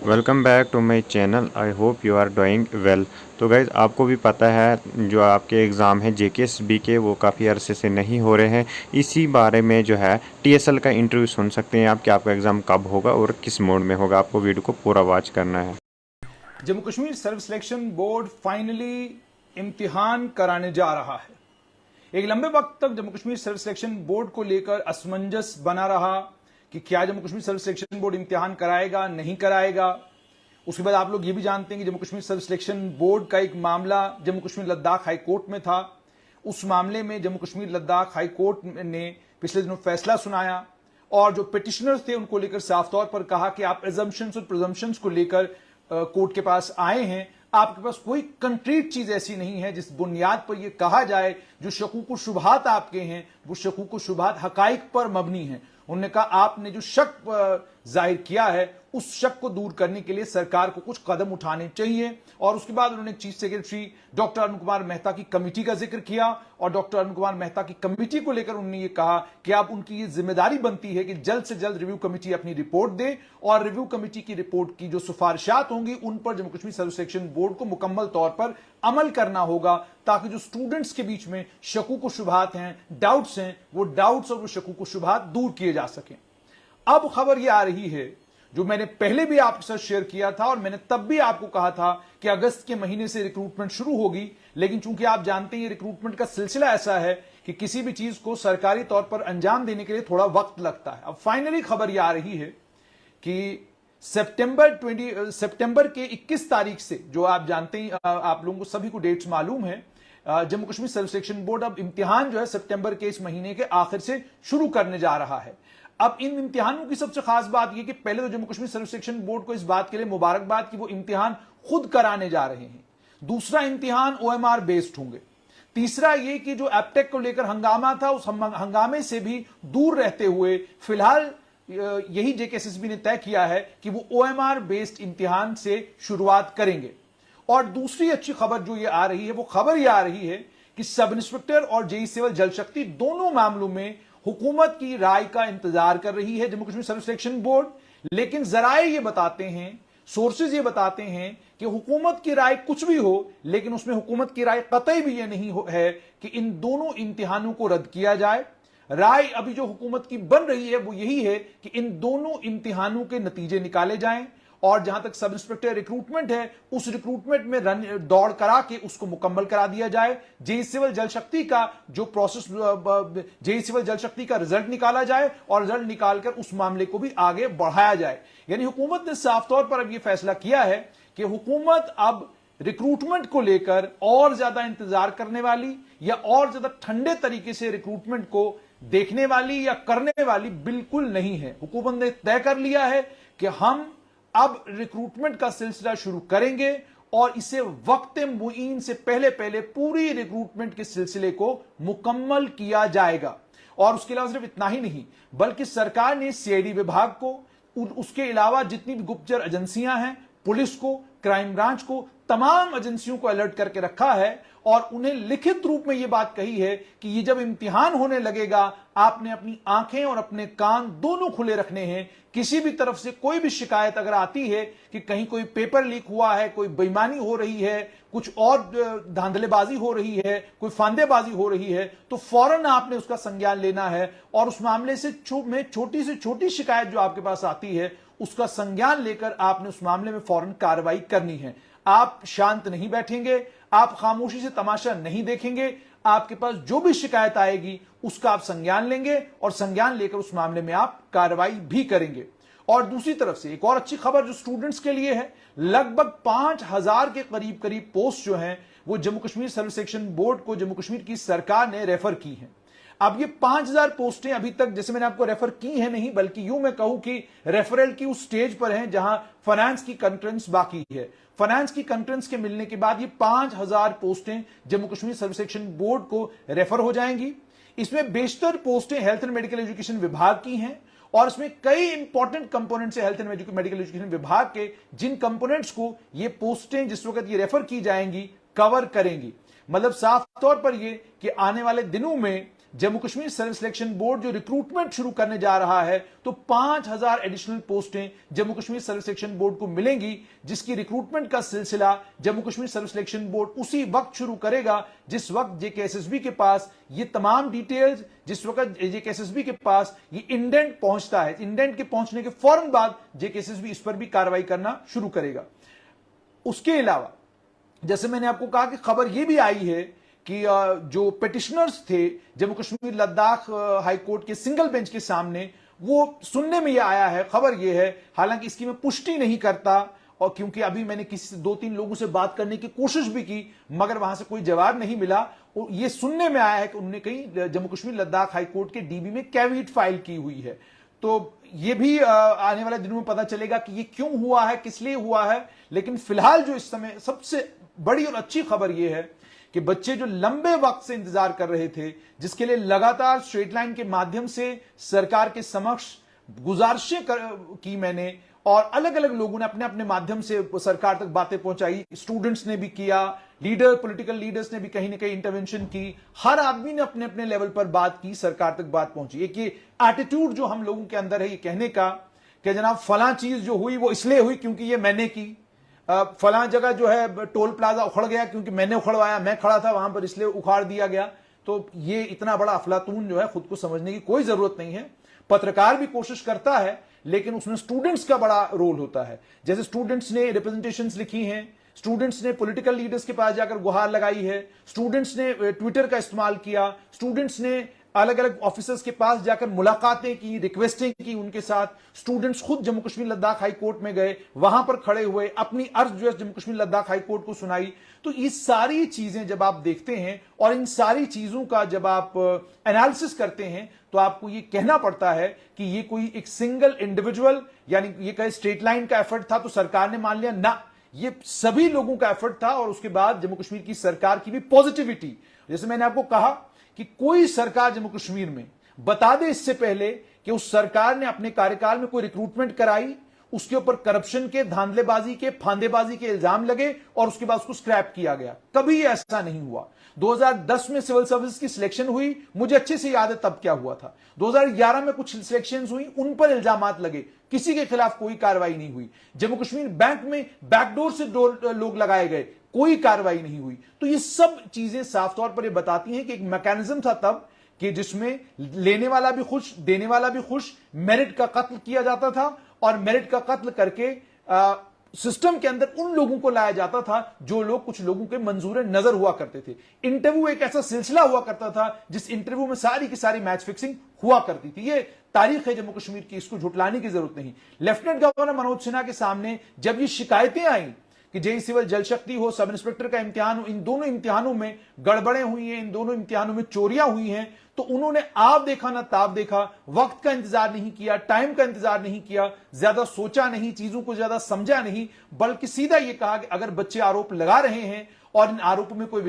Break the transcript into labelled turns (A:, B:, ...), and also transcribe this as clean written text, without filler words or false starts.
A: Welcome back to my channel. I hope you are doing well. तो guys, आपको भी पता है जो आपके एग्ज़ाम है जेकेएसबी के, वो काफ़ी अरसे से नहीं हो रहे हैं। इसी बारे में जो है टीएसएल का इंटरव्यू सुन सकते हैं आप कि आपका एग्ज़ाम कब होगा और किस मोड में होगा। आपको वीडियो को पूरा वॉच करना है।
B: जम्मू कश्मीर सर्व सिलेक्शन बोर्ड फाइनली इम्तिहान कराने जा रहा है। एक लंबे वक्त तक जम्मू कश्मीर सर्व सिलेक्शन बोर्ड को लेकर असमंजस बना रहा कि क्या जम्मू कश्मीर सर्व सिलेक्शन बोर्ड इम्तिहान कराएगा नहीं कराएगा। उसके बाद आप लोग ये भी जानते हैं कि जम्मू कश्मीर सर्व सिलेक्शन बोर्ड का एक मामला जम्मू कश्मीर लद्दाख हाई कोर्ट में था। उस मामले में जम्मू कश्मीर लद्दाख हाई कोर्ट ने पिछले दिनों फैसला सुनाया और जो पिटिशनर्स थे उनको लेकर साफ तौर पर कहा कि आप एजम्पशंस और प्रिजम्पशंस को लेकर कोर्ट के पास आए हैं, आपके पास कोई कंक्रीट चीज ऐसी नहीं है जिस बुनियाद पर यह कहा जाए जो शकूक शुबहात आपके हैं वो शकूक शुबहात हकाइक पर मबनी है। उन्होंने कहा आपने जो शक जाहिर किया है उस शक को दूर करने के लिए सरकार को कुछ कदम उठाने चाहिए। और उसके बाद उन्होंने chief secretary doctor Arun Kumar Mehta की कमेटी का जिक्र किया और डॉक्टर अरुण कुमार मेहता की कमेटी को लेकर उन्होंने ये कहा कि अब उनकी ये जिम्मेदारी बनती है कि जल्द से जल्द रिव्यू कमेटी अपनी रिपोर्ट दे और रिव्यू कमेटी की रिपोर्ट की जो सिफारिशात होंगी उन पर जम्मू कश्मीर सर्व सिलेक्शन बोर्ड को मुकम्मल तौर पर अमल करना होगा, ताकि जो स्टूडेंट्स के बीच में शकूक शुबहात हैं, डाउट्स हैं, वो डाउट्स और वो शकूक शुबहात दूर किए जा सकें। अब खबर यह आ रही है जो मैंने पहले भी आपके साथ शेयर किया था और मैंने तब भी आपको कहा था कि अगस्त के महीने से रिक्रूटमेंट शुरू होगी, लेकिन चूंकि आप जानते हैं रिक्रूटमेंट का सिलसिला ऐसा है कि किसी भी चीज को सरकारी तौर पर अंजाम देने के लिए थोड़ा वक्त लगता है। अब फाइनली खबर यह आ रही है कि सितंबर के 21 तारीख से, जो आप जानते हैं, आप लोगों को सभी को डेट्स मालूम है, जम्मू कश्मीर सर्व सिलेक्शन बोर्ड अब इम्तिहान जो है सितंबर के इस महीने के आखिर से शुरू करने जा रहा है। अब इन इम्तिहानों की सबसे खास बात यह कि पहले तो जम्मू कश्मीर सर्व सिलेक्शन बोर्ड को इस बात के लिए मुबारकबाद कि वो इम्तिहान खुद कराने जा रहे हैं। दूसरा, इम्तिहान ओएमआर बेस्ड होंगे। तीसरा ये कि जो एप्टेक को लेकर हंगामा था उस हंगामे से भी दूर रहते हुए फिलहाल यही जेकेएसएसबी ने तय किया है कि वो ओएमआर बेस्ड इम्तिहान से शुरुआत करेंगे। और दूसरी अच्छी खबर जो ये आ रही है वो खबर ये आ रही है कि सब इंस्पेक्टर और जेई सिविल जल शक्ति दोनों मामलों में हुकूमत की राय का इंतजार कर रही है जम्मू कश्मीर सर्व सिलेक्शन बोर्ड। लेकिन जराए ये बताते हैं, सोर्सेज ये बताते हैं कि हुकूमत की राय कुछ भी हो, लेकिन उसमें हुकूमत की राय कतई भी ये नहीं है कि इन दोनों इम्तिहानों को रद्द किया जाए। राय अभी जो हुकूमत की बन रही है वो यही है कि इन दोनों इम्तिहानों के नतीजे निकाले जाएं और जहां तक सब इंस्पेक्टर रिक्रूटमेंट है उस रिक्रूटमेंट में दौड़ करा के उसको मुकम्मल करा दिया जाए। जेई सिविल जल शक्ति का जो प्रोसेस, जेई सिविल जल शक्ति का रिजल्ट निकाला जाए और रिजल्ट निकालकर उस मामले को भी आगे बढ़ाया जाए। यानी हुकूमत ने साफ तौर पर अब यह फैसला किया है कि हुकूमत अब रिक्रूटमेंट को लेकर और ज्यादा इंतजार करने वाली या और ज्यादा ठंडे तरीके से रिक्रूटमेंट को देखने वाली या करने वाली बिल्कुल नहीं है। हुकूमत ने तय कर लिया है कि हम अब रिक्रूटमेंट का सिलसिला शुरू करेंगे और इसे वक्त मुईन से पहले पहले पूरी रिक्रूटमेंट के सिलसिले को मुकम्मल किया जाएगा। और उसके अलावा सिर्फ इतना ही नहीं, बल्कि सरकार ने सीआईडी विभाग को, उसके अलावा जितनी भी गुप्तचर एजेंसियां हैं, पुलिस को, क्राइम ब्रांच को, तमाम एजेंसियों को अलर्ट करके रखा है और उन्हें लिखित रूप में यह बात कही है कि ये जब इम्तिहान होने लगेगा आपने अपनी आंखें और अपने कान दोनों खुले रखने हैं। किसी भी तरफ से कोई भी शिकायत अगर आती है कि कहीं कोई पेपर लीक हुआ है, कोई बेईमानी हो रही है, कुछ और धांधलेबाजी हो रही है, कोई फांदेबाजी हो रही है, तो फौरन आपने उसका संज्ञान लेना है और उस मामले से छोटी से छोटी शिकायत जो आपके पास आती है उसका संज्ञान लेकर आपने उस मामले में फौरन कार्रवाई करनी है। आप शांत नहीं बैठेंगे, आप खामोशी से तमाशा नहीं देखेंगे। आपके पास जो भी शिकायत आएगी उसका आप संज्ञान लेंगे और संज्ञान लेकर उस मामले में आप कार्रवाई भी करेंगे। और दूसरी तरफ से एक और अच्छी खबर जो स्टूडेंट्स के लिए है, लगभग 5000 के करीब करीब पोस्ट जो हैं वो जम्मू कश्मीर सर्व सिलेक्शन बोर्ड को जम्मू कश्मीर की सरकार ने रेफर की हैं। अब ये 5000 पोस्टें अभी तक, जैसे मैंने आपको रेफर की है नहीं, बल्कि यूं मैं कहूं कि रेफरल की उस स्टेज पर हैं जहां फाइनेंस की कंट्रेंस बाकी है। फाइनेंस की कंट्रेंस के मिलने के बाद ये 5000 पोस्टें जम्मू कश्मीर सर्व सिलेक्शन बोर्ड को रेफर हो जाएंगी। इसमें बेशतर पोस्टें हेल्थ एंड मेडिकल एजुकेशन विभाग की हैं और इसमें कई इंपॉर्टेंट कंपोनेंट्स है हेल्थ एंड मेडिकल एजुकेशन विभाग के, जिन कंपोनेंट्स को ये पोस्टें जिस वक्त ये रेफर की जाएंगी कवर करेंगी। मतलब साफ तौर पर ये कि आने वाले दिनों में Jammu Kashmir self selection board जो रिक्रूटमेंट शुरू करने जा रहा है, तो 5000 एडिशनल पोस्टें Jammu Kashmir self selection board को मिलेंगी, जिसकी रिक्रूटमेंट का सिलसिला Jammu Kashmir self selection board उसी वक्त शुरू करेगा जिस वक्त जेकेएसएसबी के पास ये तमाम डिटेल्स, जिस वक्त जेकेएसएसबी के पास ये इंडेंट पहुंचता है। इंडेंट के पहुंचने के फौरन बाद जेकेएसएसबी इस पर भी कार्रवाई करना शुरू करेगा। उसके अलावा जैसे मैंने आपको कहा कि खबर यह भी आई है कि जो पिटिशनर्स थे जम्मू कश्मीर लद्दाख हाई कोर्ट के सिंगल बेंच के सामने, वो सुनने में यह आया है, खबर यह है, हालांकि इसकी मैं पुष्टि नहीं करता, और क्योंकि अभी मैंने किसी 2-3 लोगों से बात करने की कोशिश भी की मगर वहां से कोई जवाब नहीं मिला, और यह सुनने में आया है कि उन्होंने कहीं जम्मू कश्मीर लद्दाख हाई कोर्ट के डीबी में कैविट फाइल की हुई है। तो यह भी आने वाले दिनों में पता चलेगा कि यह क्यों हुआ है, किस लिए हुआ है। लेकिन फिलहाल जो इस समय सबसे बड़ी और अच्छी खबर यह है कि बच्चे जो लंबे वक्त से इंतजार कर रहे थे, जिसके लिए लगातार स्ट्रेट लाइन के माध्यम से सरकार के समक्ष गुजारिशें की मैंने, और अलग अलग लोगों ने अपने अपने माध्यम से सरकार तक बातें पहुंचाई, स्टूडेंट्स ने भी किया, पॉलिटिकल लीडर्स ने भी कहीं ना कहीं इंटरवेंशन की, हर आदमी ने अपने अपने लेवल पर बात की, सरकार तक बात पहुंची। एक ये एटीट्यूड जो हम लोगों के अंदर है ये कहने का कि जनाब फलां चीज जो हुई वो इसलिए हुई क्योंकि ये मैंने की, फलां जगह जो है टोल प्लाजा उखड़ गया क्योंकि मैंने उखड़वाया, मैं खड़ा था वहां पर इसलिए उखाड़ दिया गया। तो ये इतना बड़ा अफलातून जो है खुद को समझने की कोई जरूरत नहीं है। पत्रकार भी कोशिश करता है लेकिन उसमें स्टूडेंट्स का बड़ा रोल होता है। जैसे स्टूडेंट्स ने रिप्रेजेंटेशंस लिखी हैं, स्टूडेंट्स ने पॉलिटिकल लीडर्स के पास जाकर गुहार लगाई है, स्टूडेंट्स ने ट्विटर का इस्तेमाल किया, स्टूडेंट्स ने अलग अलग ऑफिसर्स के पास जाकर मुलाकातें की, रिक्वेस्टिंग की उनके साथ, स्टूडेंट्स खुद जम्मू कश्मीर लद्दाख हाई कोर्ट में गए, वहां पर खड़े हुए, अपनी अर्ज जो है जम्मू कश्मीर लद्दाख हाई कोर्ट को सुनाई। तो ये सारी चीजें जब आप देखते हैं और इन सारी चीजों का जब आप एनालिसिस करते हैं तो आपको ये कहना पड़ता है कि ये कोई एक सिंगल इंडिविजुअल यानी ये कहे स्ट्रेट लाइन का एफर्ट था तो सरकार ने मान लिया ना, ये सभी लोगों का एफर्ट था। और उसके बाद जम्मू कश्मीर की सरकार की भी पॉजिटिविटी, जैसे मैंने आपको कहा कि कोई सरकार जम्मू कश्मीर में बता दे इससे पहले कि उस सरकार ने अपने कार्यकाल में कोई रिक्रूटमेंट कराई, उसके ऊपर करप्शन के, धांधलेबाजी के, फांदेबाजी के इल्जाम लगे और उसके बाद उसको स्क्रैप किया गया, कभी ऐसा नहीं हुआ। 2010 में सिविल सर्विस की सिलेक्शन हुई, मुझे अच्छे से याद है तब क्या हुआ था। 2011 में कुछ सिलेक्शन हुई, उन पर इल्जामात लगे, किसी के खिलाफ कोई कार्रवाई नहीं हुई। जम्मू कश्मीर बैंक में बैकडोर से लोग लगाए गए, कोई कार्रवाई नहीं हुई। तो ये सब चीजें साफ तौर पर ये बताती हैं कि एक मैकेनिज्म था तब कि जिसमें लेने वाला भी खुश, देने वाला भी खुश, मेरिट का कत्ल किया जाता था और मेरिट का कत्ल करके सिस्टम के अंदर उन लोगों को लाया जाता था जो लोग कुछ लोगों के मंजूर नजर हुआ करते थे। इंटरव्यू एक ऐसा सिलसिला हुआ करता था जिस इंटरव्यू में सारी की सारी मैच फिक्सिंग हुआ करती थी। ये तारीख है जम्मू कश्मीर की, इसको झुटलाने की जरूरत नहीं। लेफ्टिनेंट गवर्नर मनोज सिन्हा के सामने जब ये शिकायतें आई कि जेई सिविल जल शक्ति हो, सब इंस्पेक्टर का इम्तिहान हो, इन दोनों इम्तिहानों में गड़बड़ें हुई हैं, इन दोनों इम्तिहानों में चोरियां हुई हैं, तो उन्होंने आप देखा ना ताब देखा, वक्त का इंतजार नहीं किया, टाइम का इंतजार नहीं किया, ज्यादा सोचा नहीं, चीजों को ज्यादा समझा नहीं, बल्कि सीधा यह कहा कि अगर बच्चे आरोप लगा रहे हैं और इन आरोपों में कोई